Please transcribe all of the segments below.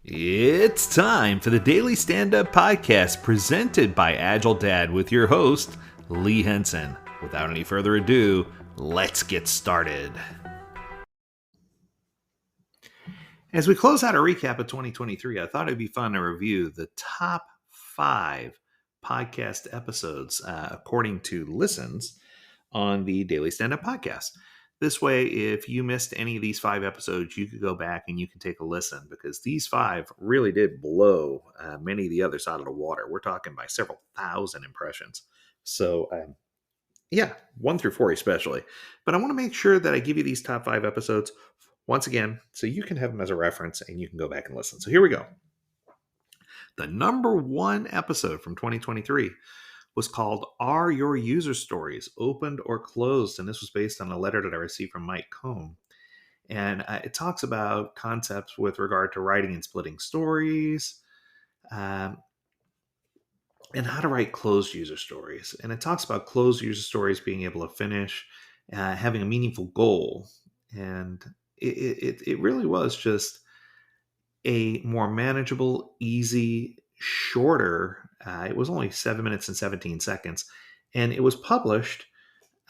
It's time for the Daily Stand Up Podcast presented by AgileDad with your host, Lee Henson. Without any further ado, let's get started. As we close out a recap of 2023, I thought it'd be fun to review the top 5 podcast episodes according to listens on the Daily Stand Up Podcast. This way, if you missed any of these 5 episodes, you could go back and you can take a listen because these 5 really did blow many of the others out of the water. We're talking by several thousand impressions. So, yeah, 1 through 4 especially. But I want to make sure that I give you these top 5 episodes once again so you can have them as a reference and you can go back and listen. So here we go. The number 1 episode from 2023 was called Are Your User Stories Opened or Closed? And this was based on a letter that I received from Mike Cohn. And it talks about concepts with regard to writing and splitting stories um, and how to write closed user stories. And it talks about closed user stories being able to finish, having a meaningful goal. And it really was just a more manageable, easy, shorter. It was only 7 minutes and 17 seconds. And it was published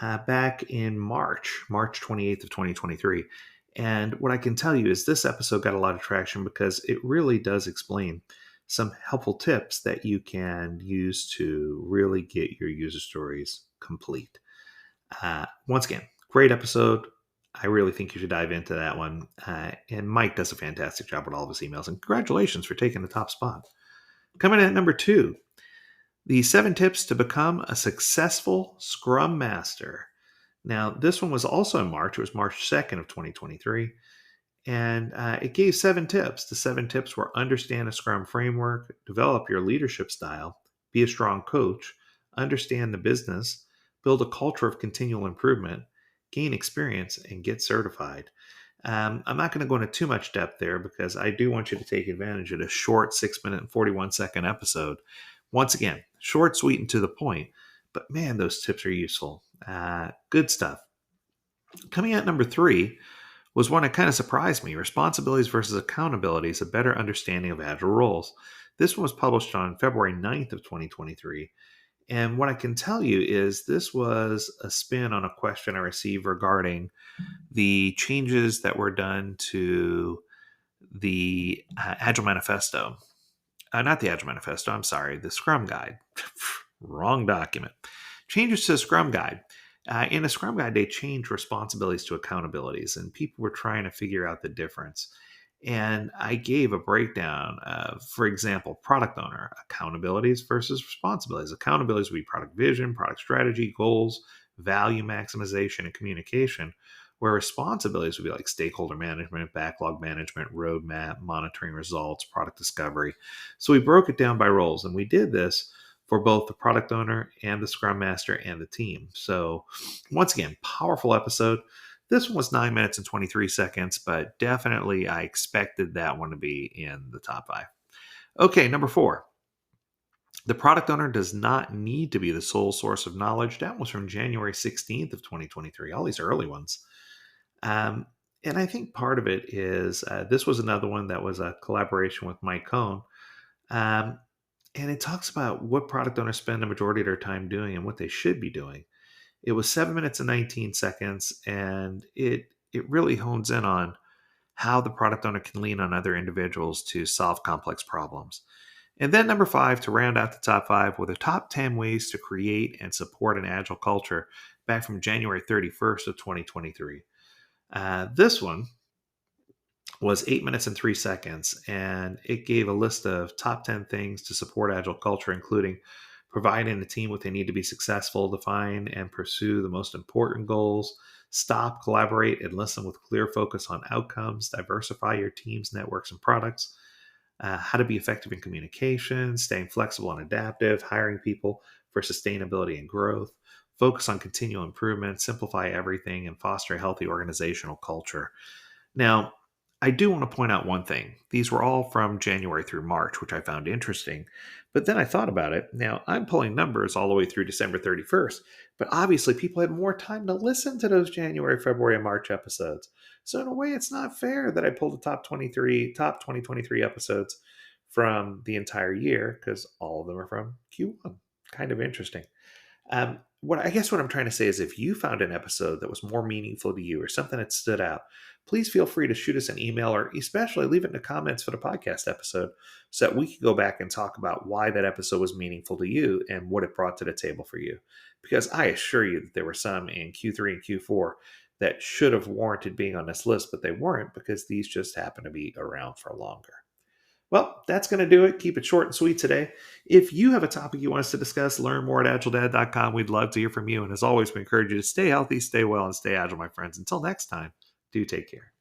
back in March 28th of 2023. And what I can tell you is this episode got a lot of traction because it really does explain some helpful tips that you can use to really get your user stories complete. Once again, great episode. I really think you should dive into that one. And Mike does a fantastic job with all of his emails. And congratulations for taking the top spot. Coming in at number 2, the 7 tips to become a successful Scrum Master. Now, this one was also in March. It was March 2nd of 2023. And it gave 7 tips. The 7 tips were understand a Scrum framework, develop your leadership style, be a strong coach, understand the business, build a culture of continual improvement, gain experience, and get certified. I'm not going to go into too much depth there because I do want you to take advantage of a short 6-minute and 41-second episode. Once again, short, sweet, and to the point. But man, those tips are useful. Good stuff. Coming at number 3 was one that kind of surprised me. Responsibilities versus accountabilities, a better understanding of agile roles. This one was published on February 9th of 2023. And what I can tell you is this was a spin on a question I received regarding the changes that were done to the Agile Manifesto. Not the Agile Manifesto, I'm sorry, the Scrum Guide. Wrong document. Changes to the Scrum Guide. In the Scrum Guide, they changed responsibilities to accountabilities, and people were trying to figure out the difference. And I gave a breakdown of, for example, product owner accountabilities versus responsibilities. Accountabilities would be product vision, product strategy, goals, value maximization, and communication, where responsibilities would be like stakeholder management, backlog management, roadmap, monitoring results, product discovery. So we broke it down by roles, and we did this for both the product owner and the Scrum Master and the team. So once again, powerful episode. This one was 9 minutes and 23 seconds, but definitely I expected that one to be in the top 5. Okay, number 4. The product owner does not need to be the sole source of knowledge. That was from January 16th of 2023, all these early ones. And I think part of it is this was another one that was a collaboration with Mike Cohn. Um, and it talks about what product owners spend the majority of their time doing and what they should be doing. It was 7 minutes and 19 seconds, and it really hones in on how the product owner can lean on other individuals to solve complex problems. And then number 5, to round out the top 5, were the top 10 ways to create and support an agile culture back from January 31st of 2023. This one was 8 minutes and 3 seconds, and it gave a list of top 10 things to support agile culture, including providing the team what they need to be successful, define and pursue the most important goals, stop, collaborate, and listen with clear focus on outcomes, diversify your team's networks and products, how to be effective in communication, staying flexible and adaptive, hiring people for sustainability and growth, focus on continual improvement, simplify everything, and foster a healthy organizational culture. Now, I do want to point out one thing. These were all from January through March, which I found interesting. But then I thought about it. Now, I'm pulling numbers all the way through December 31st, but obviously people had more time to listen to those January, February, and March episodes. So, in a way, it's not fair that I pulled the top 2023 episodes from the entire year because all of them are from Q1. Kind of interesting. What I'm trying to say is if you found an episode that was more meaningful to you or something that stood out, please feel free to shoot us an email or especially leave it in the comments for the podcast episode so that we can go back and talk about why that episode was meaningful to you and what it brought to the table for you. Because I assure you that there were some in Q3 and Q4 that should have warranted being on this list, but they weren't because these just happen to be around for longer. Well, that's going to do it. Keep it short and sweet today. If you have a topic you want us to discuss, learn more at AgileDad.com. We'd love to hear from you. And as always, we encourage you to stay healthy, stay well, and stay agile, my friends. Until next time, do take care.